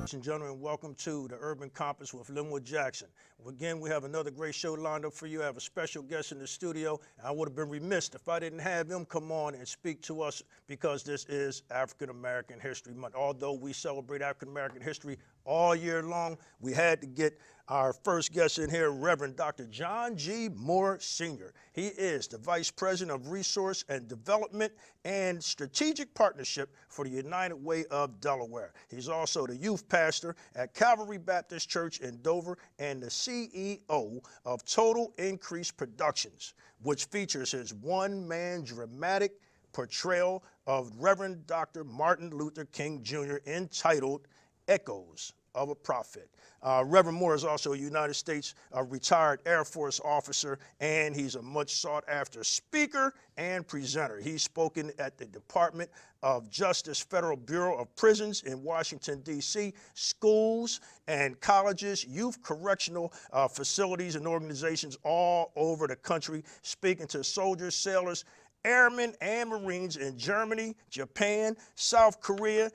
Ladies and gentlemen, welcome to the Urban Compass with Linwood Jackson. Again, we have another great show lined up for you. I have a special guest in the studio. I would have been remiss if I didn't have him come on and speak to us because this is African American History Month. Although we celebrate African American history all year long, we had to get our first guest in here, Reverend Dr. John G. Moore, Sr. He is the Vice President of Resource and Development and Strategic Partnership for the United Way of Delaware. He's also the youth pastor at Calvary Baptist Church in Dover and the CEO of Total Increase Productions, which features his one-man dramatic portrayal of Reverend Dr. Martin Luther King Jr. entitled Echoes of a Prophet. Reverend Moore is also a United States retired Air Force officer, and he's a much sought-after speaker and presenter. He's spoken at the Department of Justice Federal Bureau of Prisons in Washington, D.C., schools and colleges, youth correctional facilities and organizations all over the country, speaking to soldiers, sailors, airmen, and Marines in Germany, Japan, South Korea,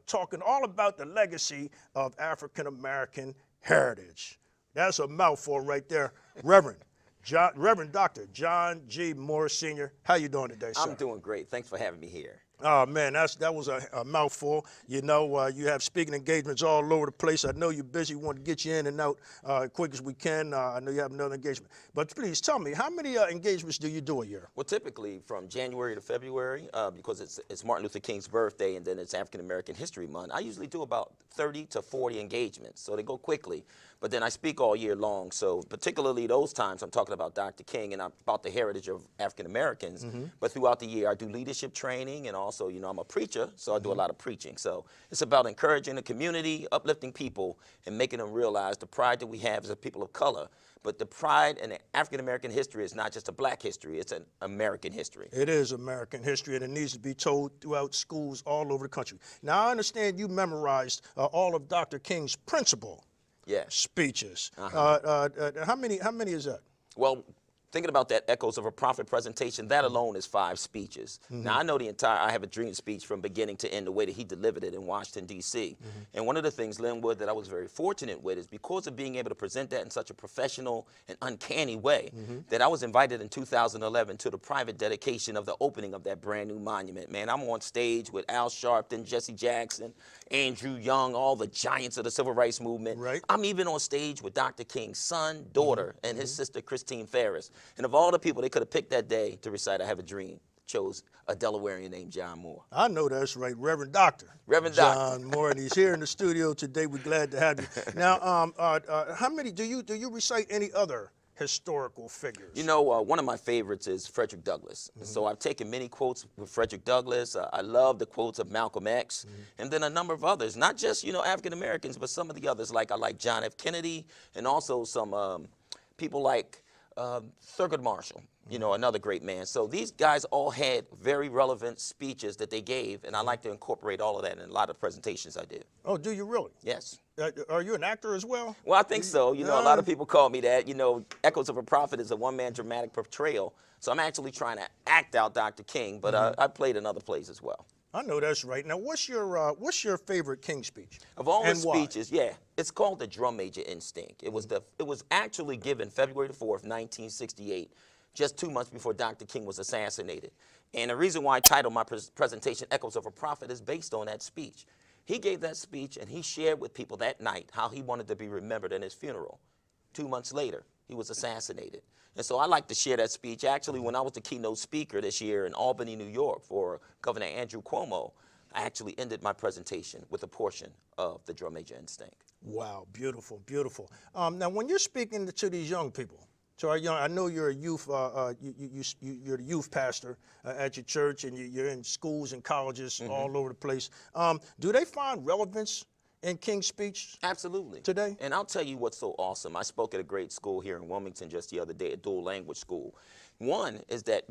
talking all about the legacy of African American heritage. That's a mouthful right there. Reverend Dr. John G. Moore, Sr. How you doing today, sir? I'm doing great. Thanks for having me here. Oh, man, that was a mouthful. You know, you have speaking engagements all over the place. I know you're busy. We want to get you in and out quick as we can. I know you have another engagement. But please tell me, how many engagements do you do a year? Well, typically from January to February, because it's Martin Luther King's birthday and then it's African American History Month, I usually do about 30 to 40 engagements. So they go quickly. But then I speak all year long. So particularly those times I'm talking about Dr. King and about the heritage of African Americans. But throughout the year I do leadership training, and also, you know, I'm a preacher, so I do a lot of preaching. So it's about encouraging the community, uplifting people, and making them realize the pride that we have as a people of color. But the pride in African American history is not just a black history, it's an American history. It is American history, and it needs to be told throughout schools all over the country. Now, I understand you memorized all of Dr. King's principal speeches. How many is that? Well, thinking about that Echoes of a Prophet presentation, that alone is 5 speeches. Now, I know I have a dream speech from beginning to end, the way that he delivered it in Washington, D.C. And one of the things, Linwood, that I was very fortunate with is because of being able to present that in such a professional and uncanny way, that I was invited in 2011 to the private dedication of the opening of that brand new monument. Man, I'm on stage with Al Sharpton, Jesse Jackson, Andrew Young, all the giants of the civil rights movement. Right. I'm even on stage with Dr. King's son, daughter, and his sister, Christine Ferris. And of all the people they could have picked that day to recite I Have a Dream, chose a Delawarean named John Moore. I know that's right, Reverend Dr. Reverend John Moore, and he's here in the studio today. We're glad to have you. Now, how many do you recite any other historical figures? You know, one of my favorites is Frederick Douglass. So I've taken many quotes with Frederick Douglass. I love the quotes of Malcolm X, and then a number of others, not just, you know, African Americans, but some of the others, like I like John F. Kennedy, and also some people like Thurgood Marshall, you know, another great man. So these guys all had very relevant speeches that they gave, and I like to incorporate all of that in a lot of presentations I did. Oh, do you really? Yes. Are you an actor as well? Well, I think so. You know, a lot of people call me that. You know, Echoes of a Prophet is a one-man dramatic portrayal. So I'm actually trying to act out Dr. King, but I played in other plays as well. I know that's right. Now, what's your favorite King speech? Of all the speeches, it's called the Drum Major Instinct. It was actually given February the 4th, 1968, just 2 months before Dr. King was assassinated. And the reason why I titled my presentation Echoes of a Prophet is based on that speech. He gave that speech and he shared with people that night how he wanted to be remembered in his funeral. 2 months later, he was assassinated. And so I like to share that speech. Actually, when I was the keynote speaker this year in Albany, New York for Governor Andrew Cuomo, I actually ended my presentation with a portion of the Drum Major Instinct. Wow, beautiful, beautiful. Now, when you're speaking to these young people, I know you're a youth, you're the youth pastor at your church, and you're in schools and colleges all over the place. Do they find relevance in King's speech? Absolutely. Today? And I'll tell you what's so awesome. I spoke at a great school here in Wilmington just the other day, a dual language school. One is that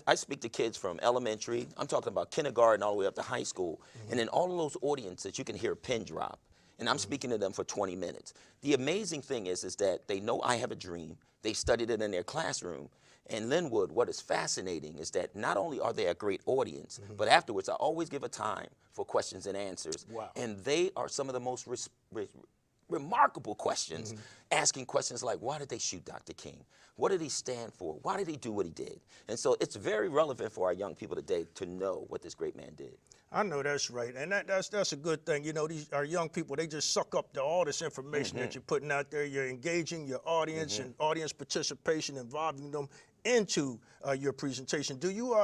I speak to kids from elementary, I'm talking about kindergarten all the way up to high school, and in all of those audiences you can hear a pin drop. And I'm speaking to them for 20 minutes. The amazing thing is that they know I Have a Dream. They studied it in their classroom. And Linwood, what is fascinating is that not only are they a great audience, but afterwards I always give a time for questions and answers. Wow. And they are some of the most remarkable questions, asking questions like, why did they shoot Dr. King? What did he stand for? Why did he do what he did? And so it's very relevant for our young people today to know what this great man did. I know that's right, and that's a good thing. You know, our young people, they just suck up all this information that you're putting out there. You're engaging your audience and audience participation, involving them into your presentation.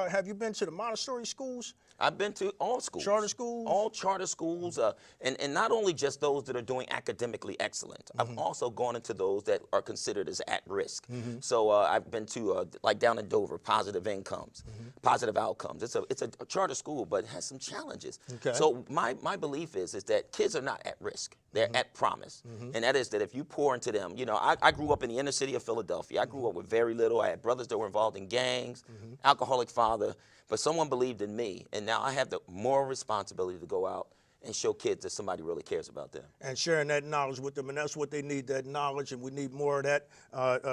Have you been to the Montessori schools? I've been to all schools. Charter schools? All charter schools, and not only just those that are doing academically excellent. I've also gone into those that are considered as at risk. So I've been to, like down in Dover, positive incomes, positive outcomes. It's a charter school, but it has some challenges. Okay. So my belief is that kids are not at risk. They're at promise. And that is that if you pour into them, you know, I grew up in the inner city of Philadelphia. I grew up with very little. I had brothers that were involved in gangs, alcoholic father. But someone believed in me, and now I have the moral responsibility to go out and show kids that somebody really cares about them. And sharing that knowledge with them, and that's what they need, that knowledge, and we need more of that,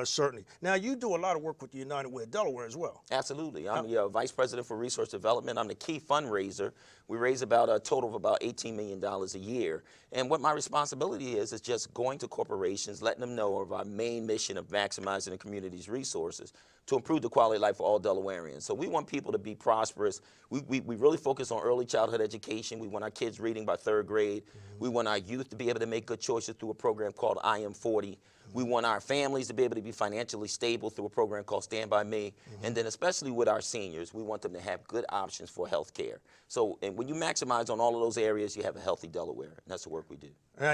certainly. Now, you do a lot of work with the United Way of Delaware as well. Absolutely. I'm the Vice President for Resource Development. I'm the key fundraiser. We raise about a total of about $18 million a year. And what my responsibility is just going to corporations, letting them know of our main mission of maximizing the community's resources to improve the quality of life for all Delawareans. So we want people to be prosperous. We really focus on early childhood education. We want our kids reading by 3rd grade. We want our youth to be able to make good choices through a program called I Am 40. We want our families to be able to be financially stable through a program called Stand By Me. And then especially with our seniors, we want them to have good options for health care. So and when you maximize on all of those areas, you have a healthy Delaware. And that's the work we do.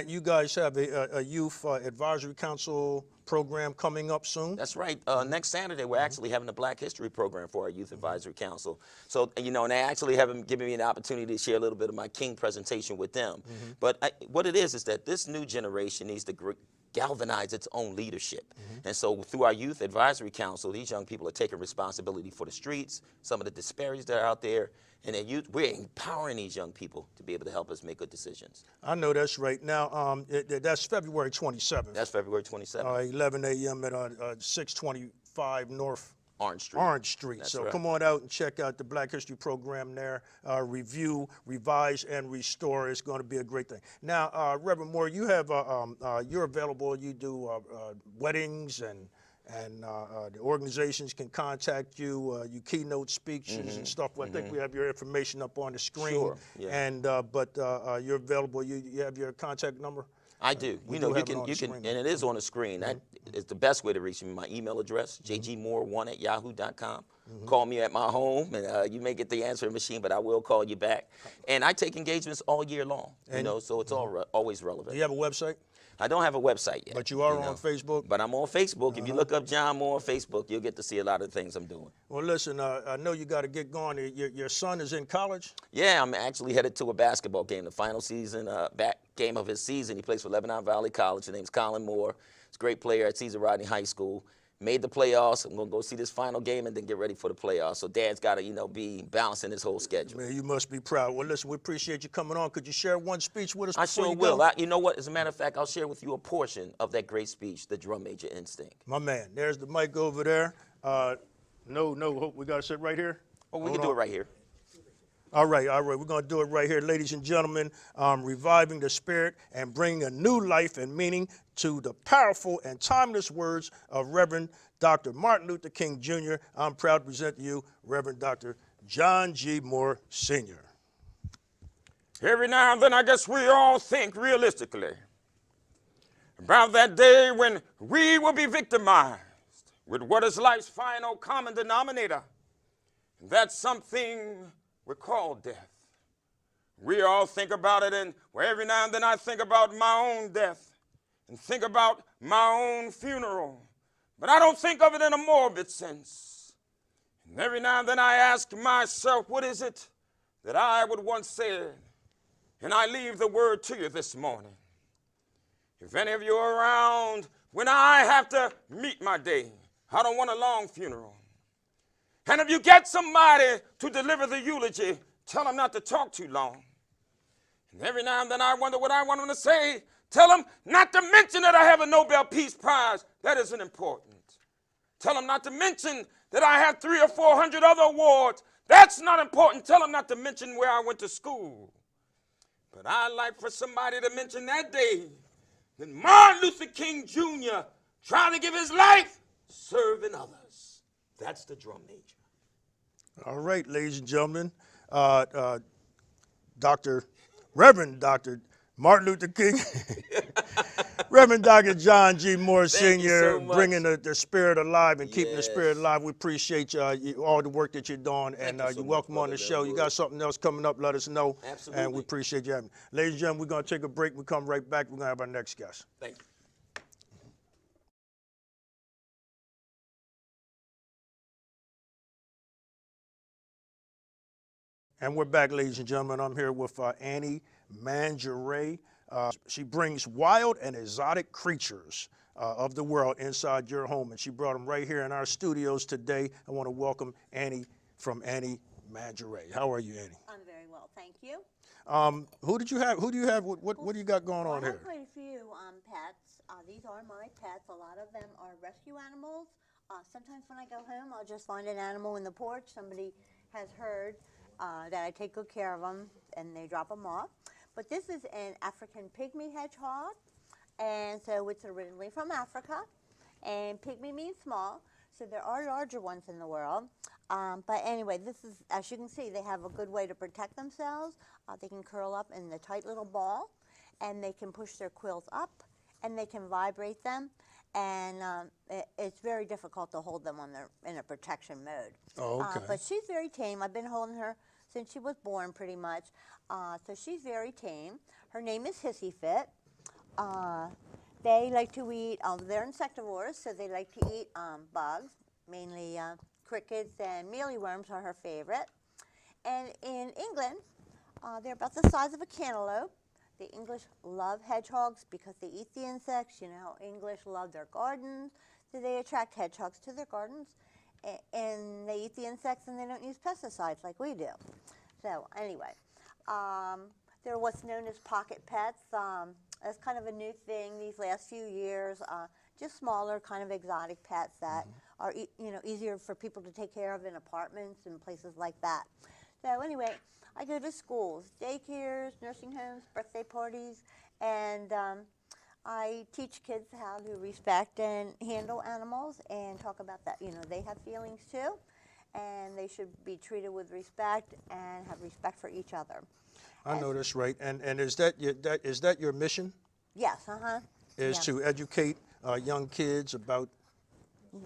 You guys have a youth advisory council program coming up soon? That's right. Next Saturday, we're actually having a Black History program for our Youth Advisory Council. So, you know, and they actually haven't given me an opportunity to share a little bit of my King presentation with them. But what it is that this new generation needs to galvanize its own leadership. And so through our Youth Advisory Council, these young people are taking responsibility for the streets, some of the disparities that are out there, and we're empowering these young people to be able to help us make good decisions. I know that's right. Now, that's February 27th. That's February 27th. 11 a.m. at 625 North Orange Street. So right. Come on out and check out the Black History program there. Review, revise, and restore. It's going to be a great thing. Now, Reverend Moore, you have you're available. You do weddings and the organizations can contact you. You keynote speeches and stuff. I think we have your information up on the screen. Sure. Yeah. And but you're available. You have your contact number. I do. You know, you can, and it is on the screen. That is the best way to reach me. My email address, jgmoore1@yahoo.com. Call me at my home, and you may get the answering machine, but I will call you back. And I take engagements all year long, you know, so it's always relevant. Do you have a website? I don't have a website yet. But you are on Facebook? But I'm on Facebook. If you look up John Moore on Facebook, you'll get to see a lot of the things I'm doing. Well, listen, I know you got to get going. Your son is in college? Yeah, I'm actually headed to a basketball game, the final season, game of his season. He plays for Lebanon Valley College. His name's Colin Moore. He's a great player at Caesar Rodney High School. Made the playoffs. I'm going to go see this final game and then get ready for the playoffs. So Dad's got to, you know, be balancing his whole schedule. Man, you must be proud. Well, listen, we appreciate you coming on. Could you share one speech with us I before sure you will. go? You know what? As a matter of fact, I'll share with you a portion of that great speech, The Drum Major Instinct. My man, there's the mic over there. No, we got to sit right here? Oh, we can do it right here. All right. We're going to do it right here. Ladies and gentlemen, reviving the spirit and bringing a new life and meaning to the powerful and timeless words of Reverend Dr. Martin Luther King, Jr. I'm proud to present to you Reverend Dr. John G. Moore, Sr. Every now and then I guess we all think realistically about that day when we will be victimized with what is life's final common denominator. That's something we call death. We all think about it, and every now and then I think about my own death and think about my own funeral. But I don't think of it in a morbid sense. And every now and then I ask myself, what is it that I would once said? And I leave the word to you this morning. If any of you are around when I have to meet my day, I don't want a long funeral. And if you get somebody to deliver the eulogy, tell them not to talk too long. And every now and then I wonder what I want them to say. Tell them not to mention that I have a Nobel Peace Prize. That isn't important. Tell them not to mention that I have 300 or 400 other awards. That's not important. Tell them not to mention where I went to school. But I'd like for somebody to mention that day that Martin Luther King Jr. tried to give his life serving others. That's the drum major. All right, ladies and gentlemen, Reverend Dr. Martin Luther King, Reverend Dr. John G. Moore Thank you Sr., so much. bringing the spirit alive and keeping the Yes. spirit alive. We appreciate all the work that you're doing, and you so you're much, welcome on Brother the show. You Linwood. got something else coming up, let us know. Absolutely. And we appreciate you having me. Ladies and gentlemen, we're going to take a break. We come right back. We're going to have our next guest. Thank you. And we're back, ladies and gentlemen. I'm here with Annie Menagerie. She brings wild and exotic creatures of the world inside your home, and she brought them right here in our studios today. I want to welcome Annie from Annie Menagerie. How are you, Annie? I'm very well, thank you. Who do you have? What do you got going on I have here? quite a few pets. These are my pets. A lot of them are rescue animals. Sometimes when I go home, I'll just find an animal in the porch. Somebody has heard that I take good care of them, and they drop them off. But this is an African pygmy hedgehog, and so it's originally from Africa. And pygmy means small, so there are larger ones in the world. But anyway, this is, as you can see, they have a good way to protect themselves. They can curl up in the tight little ball, and they can push their quills up, and they can vibrate them. And it's very difficult to hold them in a protection mode. Oh, okay. But she's very tame. I've been holding her since she was born, pretty much. So she's very tame. Her name is Hissy Fit. They like to eat, they're insectivores, so they like to eat bugs, mainly crickets and mealyworms are her favorite. And in England, they're about the size of a cantaloupe. The English love hedgehogs because they eat the insects. You know, English love their gardens, so they attract hedgehogs to their gardens. And they eat the insects and they don't use pesticides like we do. So anyway, they're what's known as pocket pets. That's kind of a new thing these last few years. Just smaller, kind of exotic pets that are easier for people to take care of in apartments and places like that. So anyway, I go to schools, daycares, nursing homes, birthday parties, and I teach kids how to respect and handle animals and talk about that. You know, they have feelings too, and they should be treated with respect and have respect for each other. I know that's right. And is that your mission? Yes, Is to educate young kids about?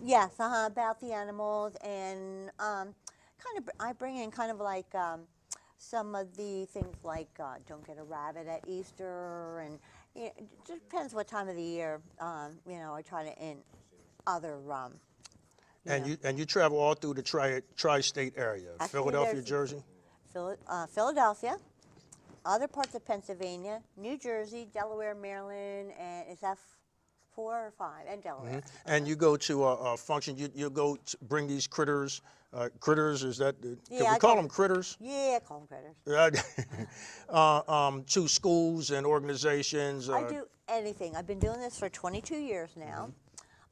Yes, about the animals, and I bring in kind of like some of the things like don't get a rabbit at Easter, and it just depends what time of the year. I try to in other. And you travel all through the tri-state area, Actually, Philadelphia, there's- Jersey. Philadelphia, other parts of Pennsylvania, New Jersey, Delaware, Maryland, and is that 4 or 5? And Delaware. And you go to a function. You go to bring these critters. Critters, is that? Can Yeah, we I call call them critters? Yeah, call them critters. To schools and organizations. I do anything. I've been doing this for 22 years now.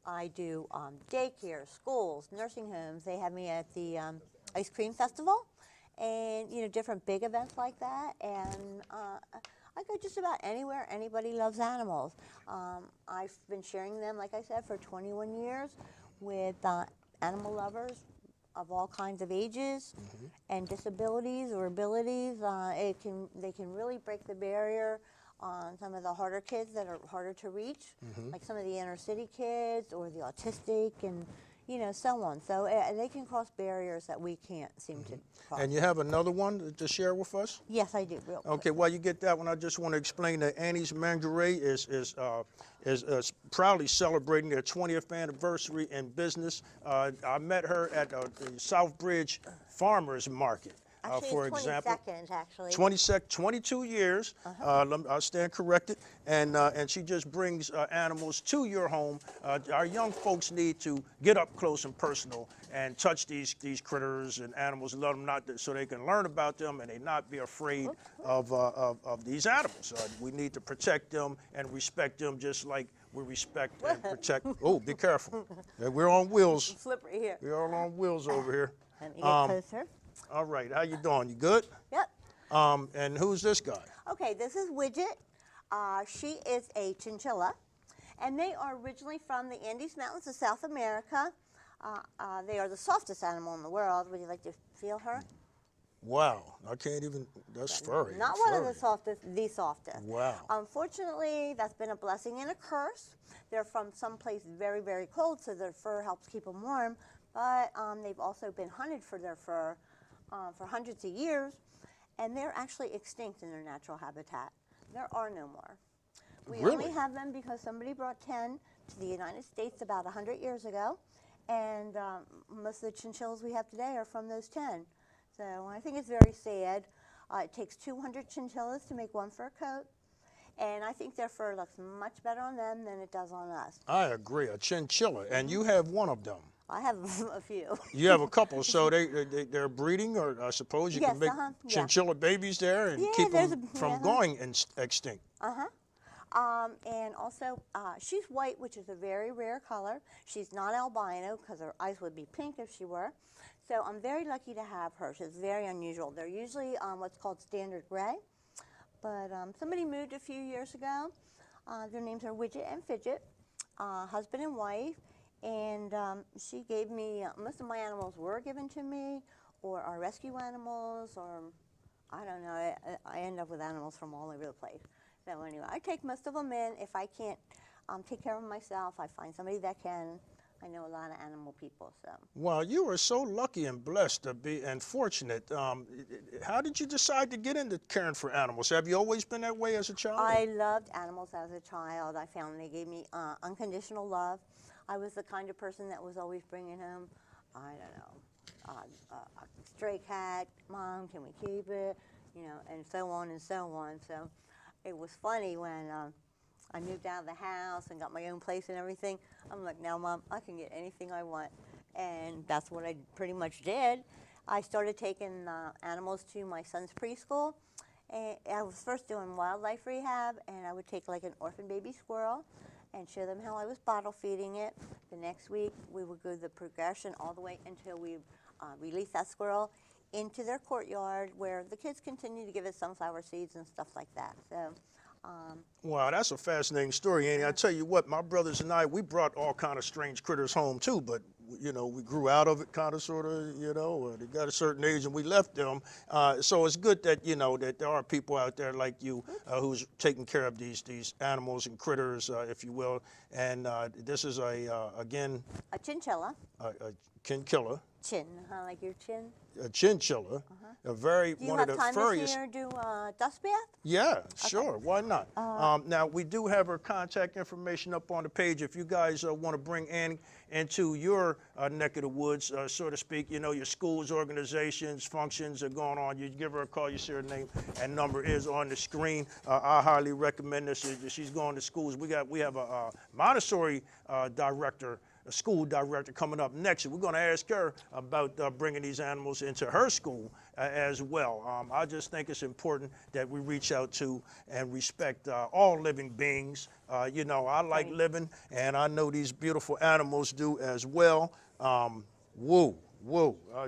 I do daycare, schools, nursing homes. They have me at the ice cream festival, and different big events like that. And I go just about anywhere anybody loves animals. I've been sharing them, like I said, for 21 years with animal lovers of all kinds of ages and disabilities or abilities. They can really break the barrier on some of the harder kids that are harder to reach, like some of the inner city kids or the autistic and so on. So they can cross barriers that we can't seem to cross. And you have another one to share with us? Yes, I do. Real quick. Okay, while you get that one, I just want to explain that Annie's Menagerie is proudly celebrating their 20th anniversary in business. I met her at the Southbridge Farmers Market. Actually, For it's 20 example, seconds, actually. 22 years. I'll stand corrected, and she just brings animals to your home. Our young folks need to get up close and personal and touch these critters and animals, and let them so they can learn about them and they not be afraid of these animals. We need to protect them and respect them just like we respect and protect. Oh, be careful. We're on wheels. Slippery here. We're all on wheels over here. Let me get closer. All right, how you doing? You good? Yep. And who's this guy? Okay, this is Widget. She is a chinchilla, and they are originally from the Andes Mountains of South America. They are the softest animal in the world. Would you like to feel her? Wow, I can't even, that's furry. Not one of the softest, the softest. Wow. Unfortunately, that's been a blessing and a curse. They're from someplace very, very cold, so their fur helps keep them warm. But they've also been hunted for their fur for hundreds of years, and they're actually extinct in their natural habitat. There are no more. We only have them because somebody brought 10 to the United States about 100 years ago, and most of the chinchillas we have today are from those 10. So I think it's very sad. It takes 200 chinchillas to make one fur coat, and I think their fur looks much better on them than it does on us. I agree, a chinchilla, and you have one of them. I have a few. You have a couple, so they're breeding, or I suppose you can make chinchilla babies there and keep them from going extinct. And also, she's white, which is a very rare color. She's not albino because her eyes would be pink if she were. So I'm very lucky to have her. She's very unusual. They're usually what's called standard gray. But somebody moved a few years ago. Their names are Widget and Fidget, husband and wife. And she gave me, most of my animals were given to me, or are rescue animals, or I don't know. I end up with animals from all over the place. So anyway, I take most of them in. If I can't take care of them myself, I find somebody that can. I know a lot of animal people, so. Well, you were so lucky and blessed to be, and fortunate. How did you decide to get into caring for animals? Have you always been that way as a child? I loved animals as a child. I found they gave me unconditional love. I was the kind of person that was always bringing home, I don't know, a stray cat. Mom, can we keep it? You know, and so on and so on. So it was funny when I moved out of the house and got my own place and everything. I'm like, now, Mom, I can get anything I want. And that's what I pretty much did. I started taking animals to my son's preschool. And I was first doing wildlife rehab, and I would take like an orphan baby squirrel and show them how I was bottle feeding it. The next week, we would go the progression all the way until we release that squirrel into their courtyard, where the kids continue to give it sunflower seeds and stuff like that. So. Wow, that's a fascinating story, Annie. I tell you what, my brothers and I, we brought all kind of strange critters home too, but you know, we grew out of it kind of sort of, you know, they got a certain age and we left them. So it's good that, you know, that there are people out there like you who's taking care of these animals and critters, if you will. And this is again, a chinchilla. A chinchilla. Chin, like your chin. A chinchilla, a very one of the furriest. Do you have time to see her do a dust bath? Yeah, sure. Why not? Now we do have her contact information up on the page. If you guys want to bring Annie into your neck of the woods, so to speak, you know, your schools, organizations, functions are going on. You give her a call. You see her name and number is on the screen. I highly recommend this. She's going to schools. We have a Montessori director. A school director coming up next. We're going to ask her about bringing these animals into her school as well. I just think it's important that we reach out to and respect all living beings. You know, I like living, and I know these beautiful animals do as well. Woo.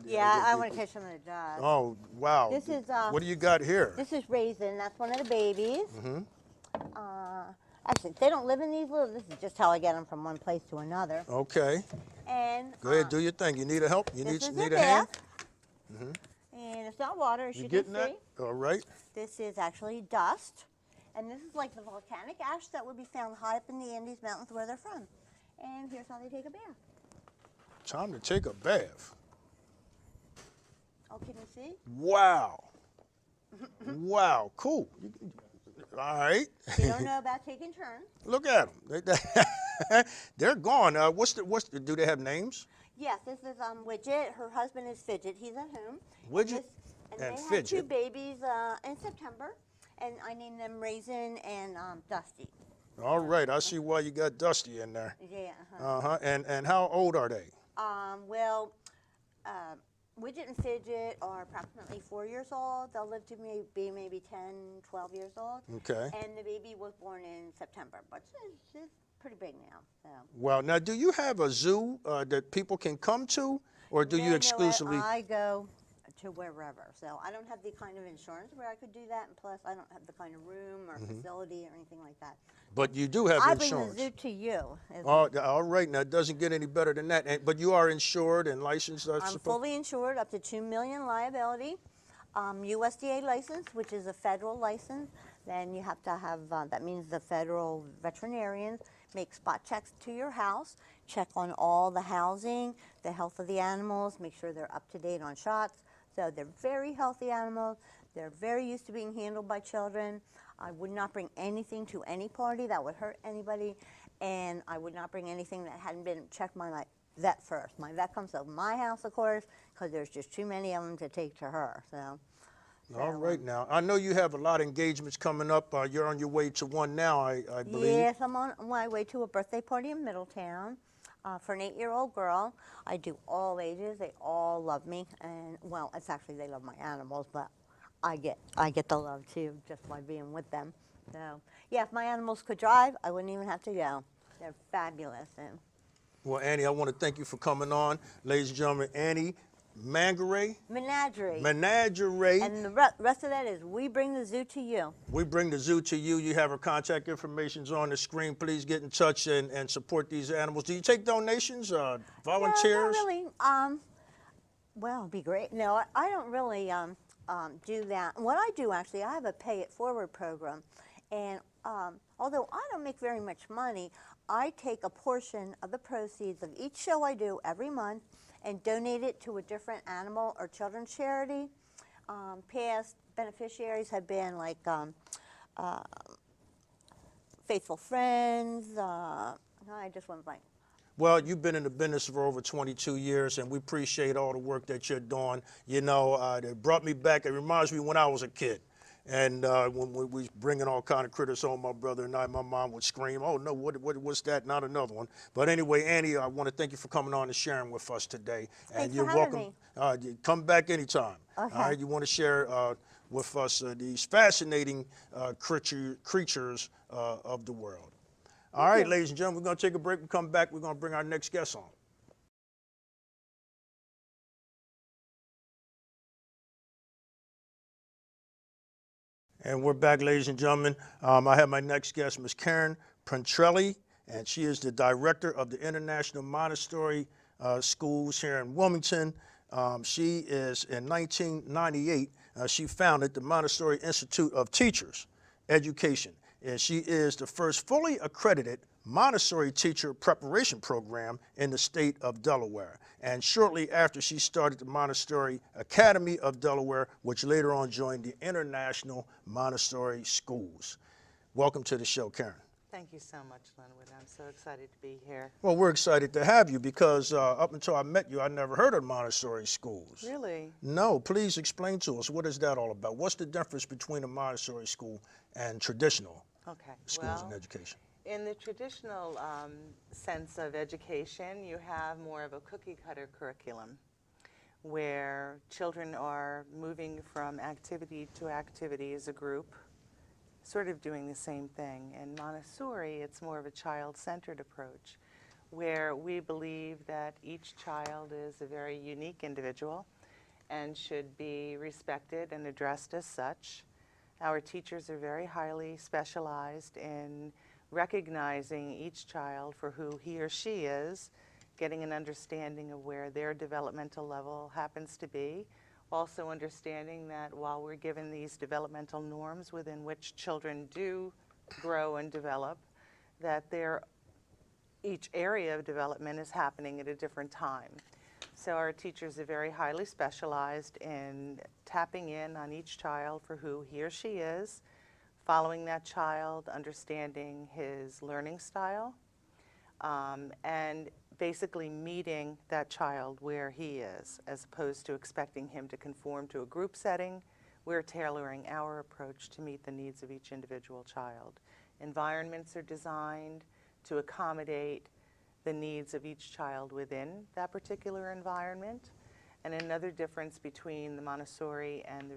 Yeah, I want to catch some of the dust. Oh, wow. This is, what do you got here? This is Raisin. That's one of the babies. Actually, they don't live in these little, this is just how I get them from one place to another. Okay. And go ahead, do your thing. You need a help? You need a bath. hand? And it's not water, as you getting can see. that? All right. This is actually dust. And this is like the volcanic ash that would be found high up in the Andes Mountains where they're from. And here's how they take a bath. Time to take a bath. Oh, can you see? Wow. Wow, cool. All right. You don't know about taking turns. Look at them. They're gone. Do they have names? Yes, this is Widget. Her husband is Fidget. He's at home. Widget and and they Fidget. Had 2 babies in September, and I named them Raisin and Dusty. All right. I see why you got Dusty in there. Yeah. And how old are they? Well, Widget and Fidget are approximately 4 years old. They'll live to be maybe 10, 12 years old. Okay. And the baby was born in September, but she's pretty big now. So. Well, now, do you have a zoo that people can come to, or do you exclusively? I go to wherever. So I don't have the kind of insurance where I could do that, and plus I don't have the kind of room or facility or anything like that. But you do have I insurance. bring the zoo to you. Oh, all right. Now, it doesn't get any better than that. But you are insured and licensed, I I'm suppose? fully insured up to $2 million liability. USDA license, which is a federal license. Then you have to have, that means the federal veterinarians make spot checks to your house, check on all the housing, the health of the animals, make sure they're up to date on shots. So they're very healthy animals. They're very used to being handled by children. I would not bring anything to any party that would hurt anybody, and I would not bring anything that hadn't been checked by my vet first. My vet comes to my house, of course, because there's just too many of them to take to her. So. All right now. I know you have a lot of engagements coming up. You're on your way to one now, I believe. Yes, I'm on my way to a birthday party in Middletown for an 8-year-old girl. I do all ages. They all love me. And, well, it's actually they love my animals, but I get the love, too, just by being with them. So, yeah, if my animals could drive, I wouldn't even have to go. They're fabulous. And Well, Annie, I want to thank you for coming on. Ladies and gentlemen, Annie Menagerie. Menagerie. And the rest of that is we bring the zoo to you. We bring the zoo to you. You have her contact information on the screen. Please get in touch and support these animals. Do you take donations, volunteers? No, not really. Well, it'd be great. No, I don't really do that. What I do, actually, I have a pay it forward program. And although I don't make very much money, I take a portion of the proceeds of each show I do every month and donate it to a different animal or children's charity. Past beneficiaries have been like Faithful Friends. I just went blank. Well, you've been in the business for over 22 years, and we appreciate all the work that you're doing. You know, it brought me back. It reminds me when I was a kid. And when we was bringing all kind of critters home, my brother and I, my mom would scream, "Oh, no, what's that? Not another one." But anyway, Annie, I want to thank you for coming on and sharing with us today. Thanks and you're for welcome. having Come back anytime. Okay. All right, you want to share with us these fascinating creatures of the world. All right, ladies and gentlemen, we're going to take a break. We come back, we're going to bring our next guest on. And we're back, ladies and gentlemen. I have my next guest, Ms. Karen Pontrelli, and she is the director of the International Montessori Schools here in Wilmington. She is, in 1998, she founded the Montessori Institute of Teachers Education, and she is the first fully accredited Montessori teacher preparation program in the state of Delaware. And shortly after, she started the Montessori Academy of Delaware, which later on joined the International Montessori Schools. Welcome to the show, Karen. Thank you so much, Linwood. I'm so excited to be here. Well, we're excited to have you because up until I met you, I never heard of Montessori schools. Really? No, please explain to us, what is that all about? What's the difference between a Montessori school and traditional schools and education? In the traditional sense of education, you have more of a cookie-cutter curriculum where children are moving from activity to activity as a group, sort of doing the same thing. In Montessori, it's more of a child-centered approach where we believe that each child is a very unique individual and should be respected and addressed as such. Our teachers are very highly specialized in recognizing each child for who he or she is, getting an understanding of where their developmental level happens to be, also understanding that while we're given these developmental norms within which children do grow and develop, that each area of development is happening at a different time. So our teachers are very highly specialized in tapping in on each child for who he or she is, following that child, understanding his learning style, and basically meeting that child where he is, as opposed to expecting him to conform to a group setting. We're tailoring our approach to meet the needs of each individual child. Environments are designed to accommodate the needs of each child within that particular environment. And another difference between the Montessori and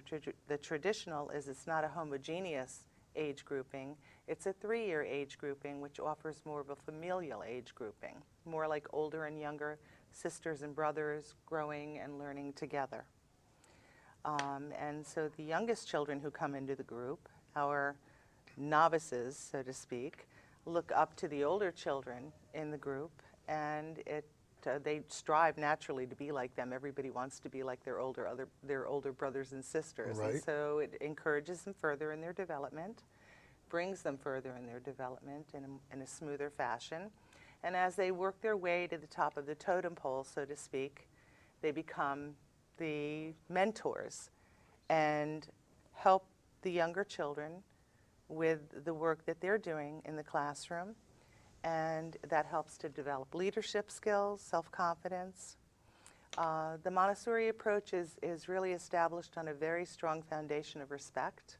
the traditional is it's not a homogeneous age grouping. It's a 3-year age grouping, which offers more of a familial age grouping, more like older and younger sisters and brothers growing and learning together. And so the youngest children who come into the group, our novices, so to speak, look up to the older children in the group, and they strive naturally to be like them. Everybody wants to be like their older brothers and sisters. Right. And so it encourages them further in their development, brings them further in their development in a smoother fashion. And as they work their way to the top of the totem pole, so to speak, they become the mentors and help the younger children with the work that they're doing in the classroom. And that helps to develop leadership skills, self-confidence. The Montessori approach is really established on a very strong foundation of respect.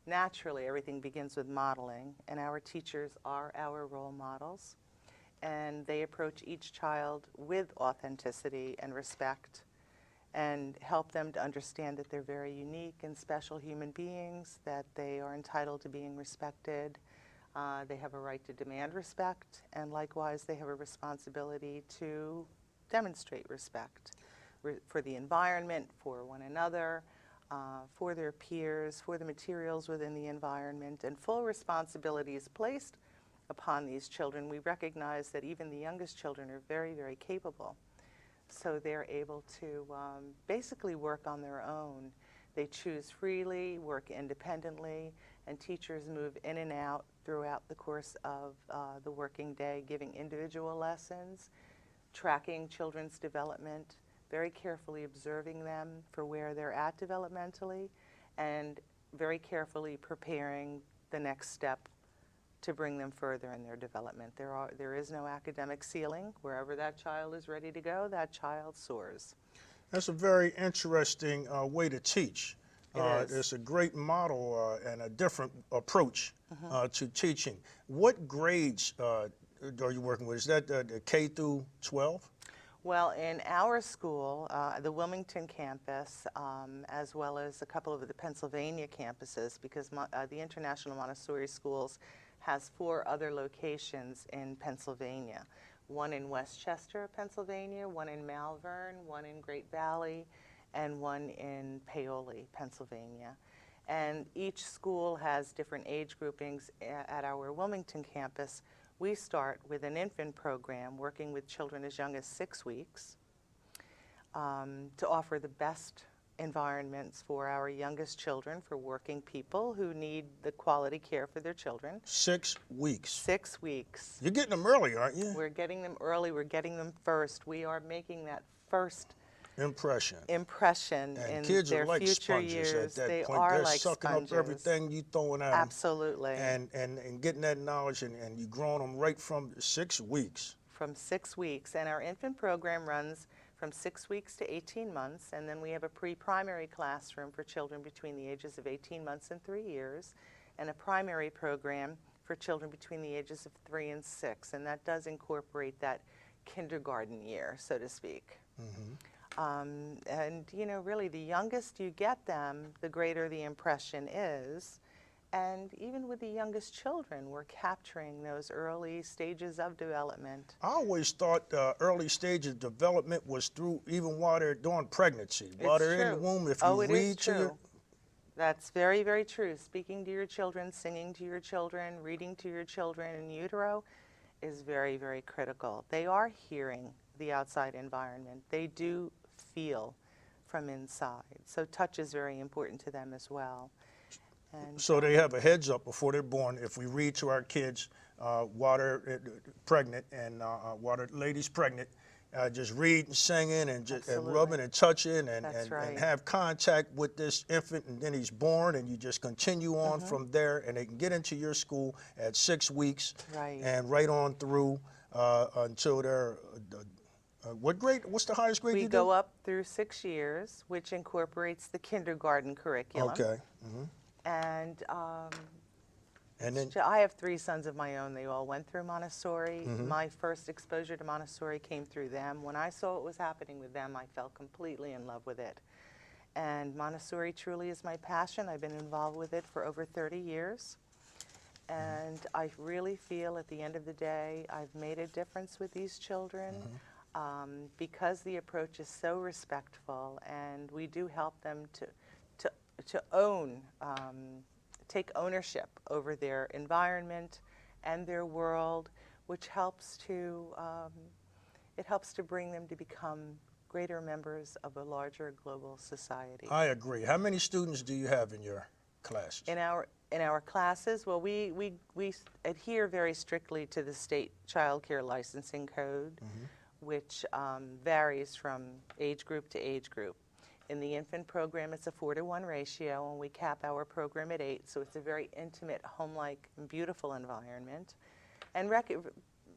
Naturally, everything begins with modeling, and our teachers are our role models. And they approach each child with authenticity and respect and help them to understand that they're very unique and special human beings, that they are entitled to being respected. They have a right to demand respect, and likewise they have a responsibility to demonstrate respect for the environment, for one another, for their peers, for the materials within the environment, and full responsibility is placed upon these children. We recognize that even the youngest children are very, very capable, so they're able to basically work on their own. They choose freely, work independently, and teachers move in and out throughout the course of the working day, giving individual lessons, tracking children's development, very carefully observing them for where they're at developmentally, and very carefully preparing the next step to bring them further in their development. There is no academic ceiling. Wherever that child is ready to go, that child soars. That's a very interesting way to teach. It is. It's a great model and a different approach to teaching. What grades are you working with? Is that the K through 12? Well, in our school, the Wilmington campus, as well as a couple of the Pennsylvania campuses, because the International Montessori Schools has 4 other locations in Pennsylvania. One in Westchester, Pennsylvania, one in Malvern, one in Great Valley, and one in Paoli, Pennsylvania. And each school has different age groupings. At our Wilmington campus, we start with an infant program working with children as young as 6 weeks to offer the best environments for our youngest children, for working people who need the quality care for their children. 6 weeks. 6 weeks. You're getting them early, aren't you? We're getting them early. We're getting them first. We are making that first impression in and kids their are like future sponges years. at that They point. are They're like sucking sponges. up everything you throwing at them. Absolutely. And getting that knowledge, and you growing them right from 6 weeks. From 6 weeks. And our infant program runs from 6 weeks to 18 months. And then we have a pre-primary classroom for children between the ages of 18 months and 3 years, and a primary program for children between the ages of 3 and 6. And that does incorporate that kindergarten year, so to speak. And, you know, really the youngest you get them, the greater the impression is. And even with the youngest children, we're capturing those early stages of development. I always thought the early stage of development was through even while they're doing pregnancy. While they're in the womb, if you it read is to true. your... That's very, very true. Speaking to your children, singing to your children, reading to your children in utero is very, very critical. They are hearing the outside environment. They do feel from inside. So touch is very important to them as well. And So they have a heads up before they're born. If we read to our kids while they're pregnant and while the lady's pregnant, just read and singing and just and rubbing and touching and have contact with this infant, and then he's born, and you just continue on from there, and they can get into your school at 6 weeks and right on through until they're what grade? What's the highest grade you do? We go up through 6 years, which incorporates the kindergarten curriculum. Okay. And then I have 3 sons of my own. They all went through Montessori. My first exposure to Montessori came through them. When I saw what was happening with them, I fell completely in love with it. And Montessori truly is my passion. I've been involved with it for over 30 years. And I really feel at the end of the day, I've made a difference with these children because the approach is so respectful, and we do help them to own, take ownership over their environment and their world, which helps to, it helps to bring them to become greater members of a larger global society. I agree. How many students do you have in your classes? In our classes, well, we adhere very strictly to the state child care licensing code, which varies from age group to age group. In the infant program, it's a 4-to-1 ratio, and we cap our program at 8, so it's a very intimate, home-like, beautiful environment. And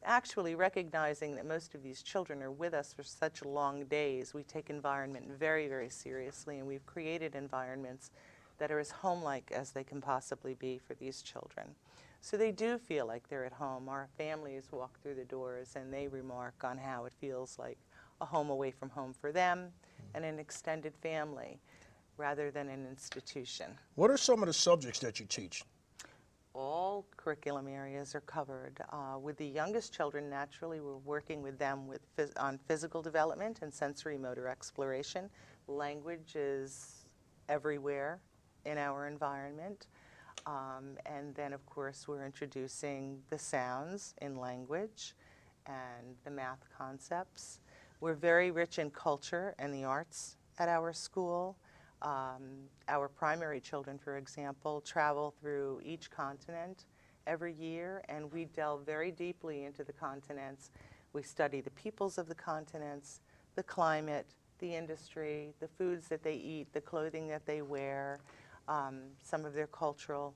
actually recognizing that most of these children are with us for such long days, we take environment very, very seriously, and we've created environments that are as home-like as they can possibly be for these children. So they do feel like they're at home. Our families walk through the doors and they remark on how it feels like a home away from home for them and an extended family rather than an institution. What are some of the subjects that you teach? All curriculum areas are covered. With the youngest children, naturally, we're working with them on physical development and sensory motor exploration. Language is everywhere in our environment. And then, of course, we're introducing the sounds in language and the math concepts. We're very rich in culture and the arts at our school. Our primary children, for example, travel through each continent every year, and we delve very deeply into the continents. We study the peoples of the continents, the climate, the industry, the foods that they eat, the clothing that they wear, some of their cultural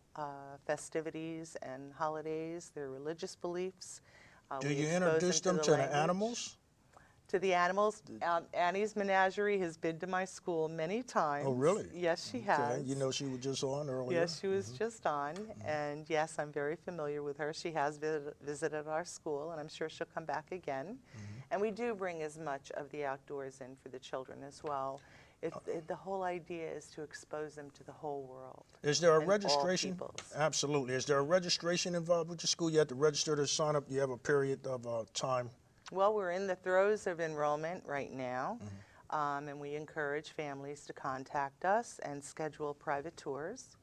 festivities and holidays, their religious beliefs. Do We you expose introduce them to the language. animals? To the animals. Annie's Menagerie has been to my school many times. Oh, really? Yes, she Okay. has. You know she was just on earlier. Yes, she was just on, and yes, I'm very familiar with her. She has visited our school, and I'm sure she'll come back again. And we do bring as much of the outdoors in for the children as well. The whole idea is to expose them to the whole world. Is there a and all registration? peoples. Absolutely. Is there a registration involved with your school? You have to register to sign up. You have a period of time. Well, we're in the throes of enrollment right now, and we encourage families to contact us and schedule private tours.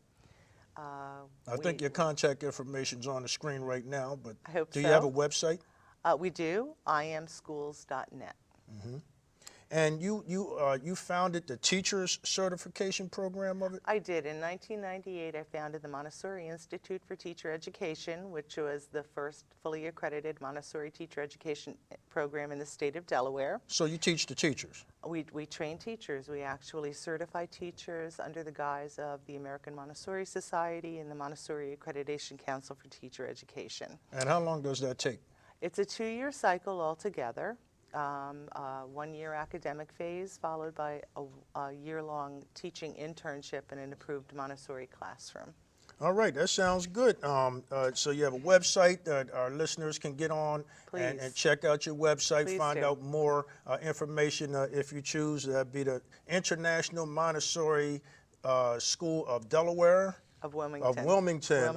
I think your contact information is on the screen right now, but I hope do you have a so. website? We do, iamschools.net. And you founded the Teachers Certification Program of it? I did. In 1998, I founded the Montessori Institute for Teacher Education, which was the first fully accredited Montessori teacher education program in the state of Delaware. So you teach the teachers? We train teachers. We actually certify teachers under the guise of the American Montessori Society and the Montessori Accreditation Council for Teacher Education. And how long does that take? It's a 2-year cycle altogether. 1-year academic phase followed by a year-long teaching internship in an approved Montessori classroom. All right, that sounds good. So you have a website that our listeners can get on and Please. check out your website, Please find do. out more information if you choose. That'd be the International Montessori School of Delaware. Of Wilmington.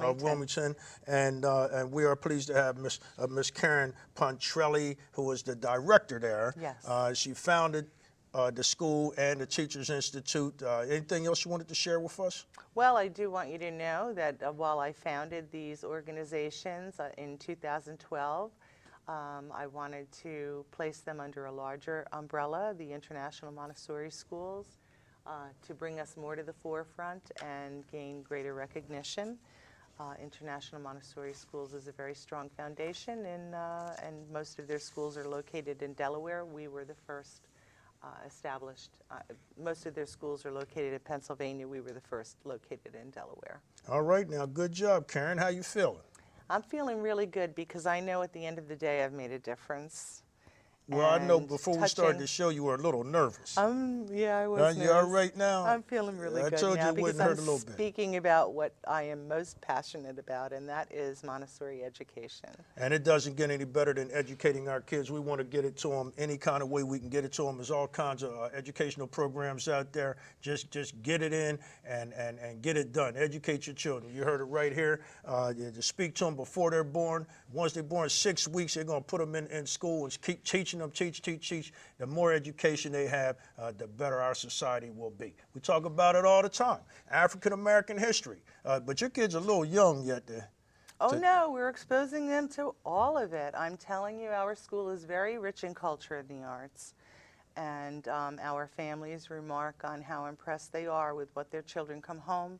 Of Wilmington. And we are pleased to have Miss Karen Pontrelli, who is the director there. Yes. She founded the school and the Teachers Institute. Anything else you wanted to share with us? Well, I do want you to know that while I founded these organizations in 2012, I wanted to place them under a larger umbrella, the International Montessori Schools, to bring us more to the forefront and gain greater recognition. International Montessori Schools is a very strong foundation, and most of their schools are located in Delaware. We were the first established. Most of their schools are located in Pennsylvania. We were the first located in Delaware. All right, now good job, Karen. How you feeling? I'm feeling really good because I know at the end of the day I've made a difference. Well, I know and before we started touching. the show, you were a little nervous. Yeah, I was You all nervous. right now? I'm feeling really I good told now you it because wouldn't I'm hurt a little bit. speaking about what I am most passionate about, and that is Montessori education. And it doesn't get any better than educating our kids. We want to get it to them any kind of way we can get it to them. There's all kinds of educational programs out there. Just get it in and get it done. Educate your children. You heard it right here. To speak to them before they're born. Once they're born, 6 weeks, they're going to put them in school and keep teaching them, teach. The more education they have, the better our society will be. We talk about it all the time. African-American history. But your kids are a little young yet to Oh no, we're exposing them to all of it. I'm telling you, our school is very rich in culture and the arts. And our families remark on how impressed they are with what their children come home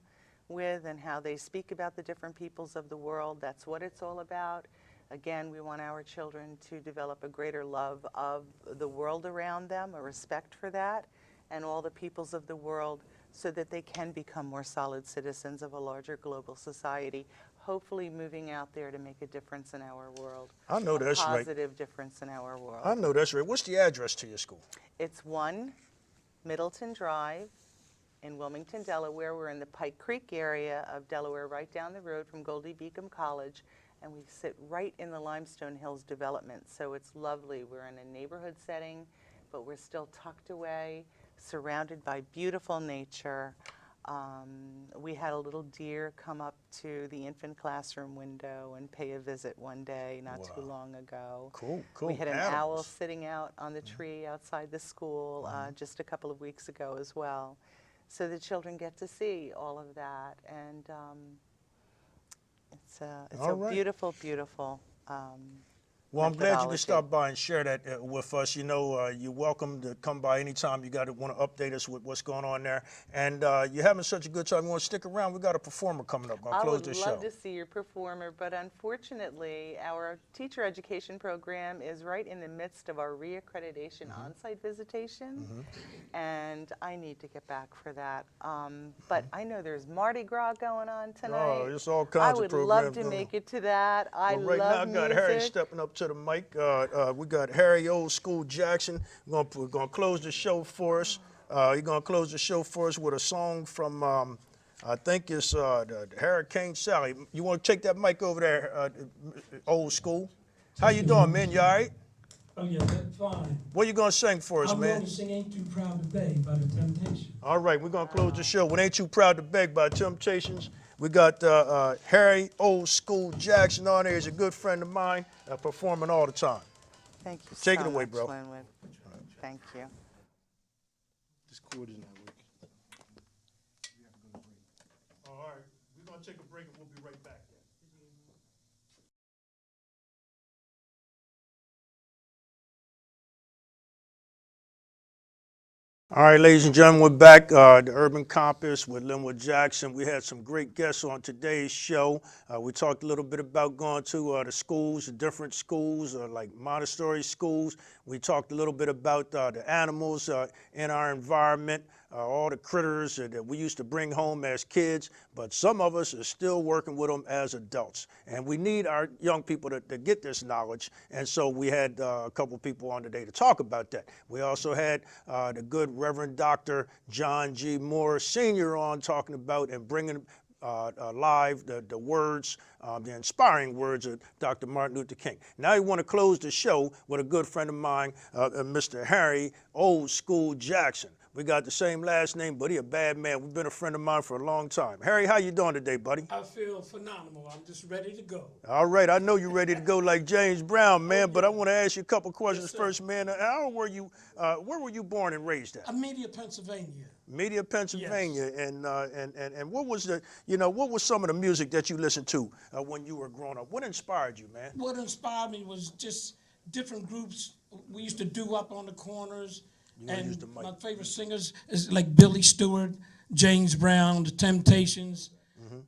with and how they speak about the different peoples of the world. That's what it's all about. Again, we want our children to develop a greater love of the world around them, a respect for that, and all the peoples of the world, so that they can become more solid citizens of a larger global society, hopefully moving out there to make a difference in our world. I know that's right. A positive difference in our world. I know that's right. What's the address to your school? It's 1 Middleton Drive in Wilmington, Delaware. We're in the Pike Creek area of Delaware, right down the road from Goldie Beacom College, and we sit right in the Limestone Hills development, so it's lovely. We're in a neighborhood setting, but we're still tucked away, surrounded by beautiful nature. We had a little deer come up to the infant classroom window and pay a visit one day not too long ago. Cool. We had an owl Animals. sitting out on the tree outside the school just a couple of weeks ago as well. So the children get to see all of that, and it's All a right. beautiful Well, I'm glad you could methodology. stop by and share that with us. You know, you're welcome to come by anytime you want to update us with what's going on there. And you're having such a good time. You want to stick around? We got a performer coming up. Gonna I close would this love show. to see your performer, but unfortunately, our teacher education program is right in the midst of our reaccreditation on-site visitation, and I need to get back for that. But I know there's Mardi Gras going on tonight. Oh, there's all kinds of I would love programs to going make it to that. I Well, right now, I love got music. Harry stepping up to the mic. We got Harry Old School Jackson. We're gonna close the show for us. He's gonna close the show for us with a song from I think it's the Hurricane Sally. You want to take that mic over there, Old School? How you doing, man? You all right? Oh yeah, that's fine. What you gonna sing for us, I'm man? going to sing Ain't Too Proud to Beg by The Temptations. All right, we're gonna close the show with "Ain't Too Proud to Beg" by Temptations. We got Harry Old School Jackson on there. He's a good friend of mine, performing all the time. Thank you Take so it away, much, bro. Linwood. Thank you. This cord is not working. All right, we're gonna take a break and we'll be right back. All right, ladies and gentlemen, we're back. The Urban Compass with Linwood Jackson. We had some great guests on today's show. We talked a little bit about going to the schools, the different schools, like Montessori schools. We talked a little bit about the animals in our environment, all the critters that we used to bring home as kids, but some of us are still working with them as adults. And we need our young people to get this knowledge. And so we had a couple people on today to talk about that. We also had the good Reverend Dr. John G. Moore Sr. on talking about and bringing live the words, the inspiring words of Dr. Martin Luther King. Now I want to close the show with a good friend of mine, Mr. Harry Old School Jackson. We got the same last name, but he a bad man. We've been a friend of mine for a long time. Harry, how you doing today, buddy? I feel phenomenal. I'm just ready to go. All right, I know you're ready to go like James Brown, man, but I want to ask you a couple questions first, man. How were you, where were you born and raised at? Media, Pennsylvania. Media, Pennsylvania, and what was what was some of the music that you listened to when you were growing up? What inspired you, man? What inspired me was just different groups we used to do up on the corners. wanna use And the mic. my favorite singers is like Billy Stewart, James Brown, The Temptations,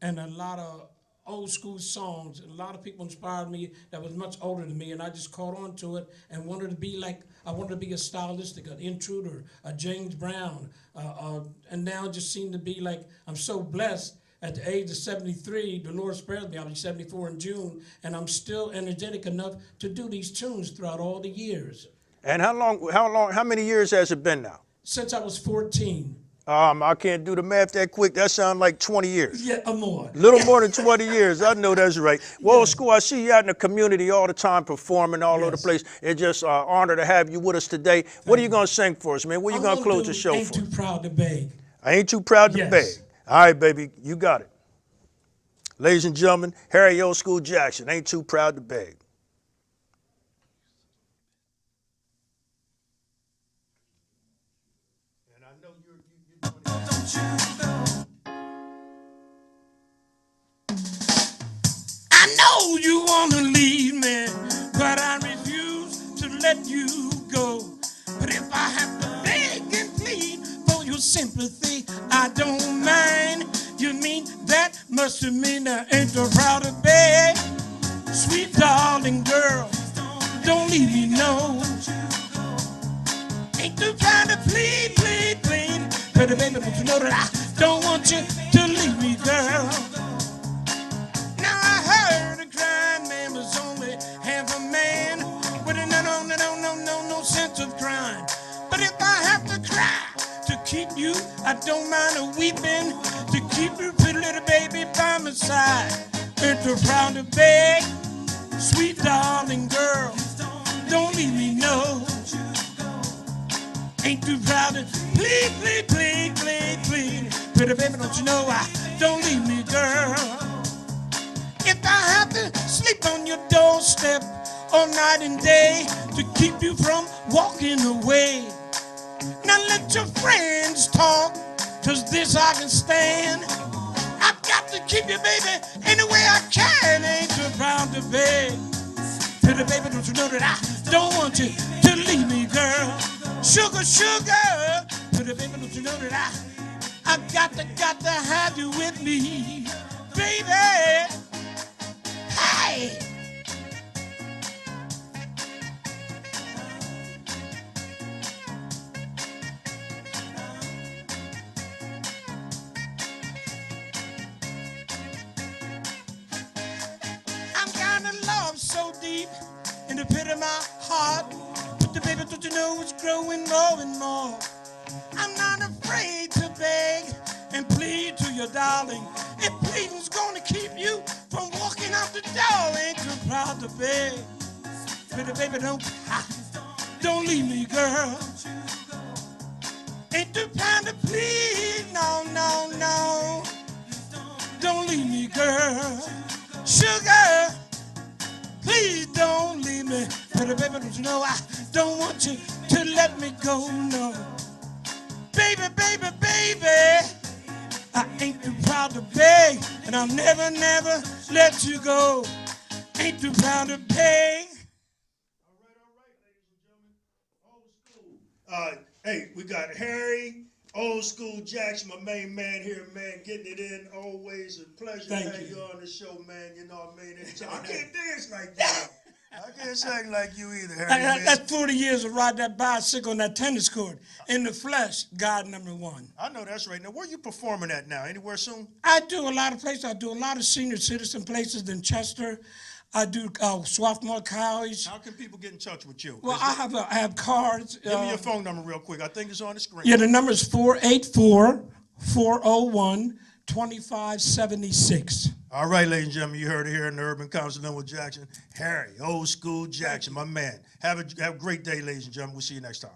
and a lot of old school songs. A lot of people inspired me that was much older than me, and I just caught on to it and wanted to be like, I wanted to be a stylistic, an Intruder, a James Brown, and now it just seemed to be like, I'm so blessed. At the age of 73, the Lord spared me. I'll be 74 in June, and I'm still energetic enough to do these tunes throughout all the years. And how many years has it been now? Since I was 14. I can't do the math that quick. That sounds like 20 years. Yeah, or more. A little more than 20 years. I know that's right. Well, School, I see you out in the community all the time performing all over the place. It's just an honor to have you with us today. What are you going to sing for us, man? What are you going to close the show Ain't for? Too Proud to Beg. I ain't too proud to Yes. beg. All right, baby. You got it. Ladies and gentlemen, Harry Old School Jackson, Ain't Too Proud to Beg. And I know you're I know you want to leave me, but I refuse to let you go. But if I have to beg and plead for your sympathy, I don't mind. You mean that must mean I ain't too proud to beg. Sweet darling girl, don't leave me, no. Ain't too proud to plead, plead, plead. But baby, don't you know that I don't want you to leave me, girl. Now I heard a crying man was only half a man with no sense of crying. But if I have to cry to keep you, I don't mind a weeping to keep your pretty little baby by my side. Ain't too proud to beg, sweet darling girl, don't leave me, no. Ain't too proud to plead, plead, plead, plead, plead. Pretty baby, don't you know I don't leave me, girl. If I have to sleep on your doorstep all night and day to keep you from walking away. Now let your friends talk, 'cause this I can stand. I've got to keep you, baby, any way I can. Ain't too proud to beg. Pretty baby, don't you know that I don't want you to leave me, girl. Sugar, sugar. Pretty baby, don't you know that I've got to have you with me, baby. Hey! I'm kind of love so deep in the pit of my heart. But the baby, don't you know it's growing more and more. I'm not afraid to beg and plead to your darling. If pleading's gonna keep you from walking out the door, ain't too proud to beg. Pretty baby, don't leave me, girl. Ain't too proud to plead, no, no, no. Don't leave me, girl. Sugar, please don't leave me. Pretty baby, don't you know I don't want you to let me go, no. Baby, baby, baby, I ain't too proud to beg, and I'll never, never let you go. Ain't too proud to beg. All right, ladies and gentlemen. Old School. Hey, we got Harry, Old School Jackson, my main man here, man, getting it in. Always a pleasure to have you on the show, man. You know what I mean? I can't dance like you. I can't sing like you either, Harry. Man. That's 40 years of riding that bicycle on that tennis court. In the flesh, God #1. I know that's right. Now, where you performing at now? Anywhere soon? I do a lot of places. I do a lot of senior citizen places in Chester. I do Swarthmore College. How can people get in touch with you? Well, I have cards. Give me your phone number real quick. I think it's on the screen. Yeah, the number is 484-401-2576. All right, ladies and gentlemen, you heard it here in the Urban Council, Linwood Jackson. Harry, Old School Jackson, my man. Have a great day, ladies and gentlemen. We'll see you next time.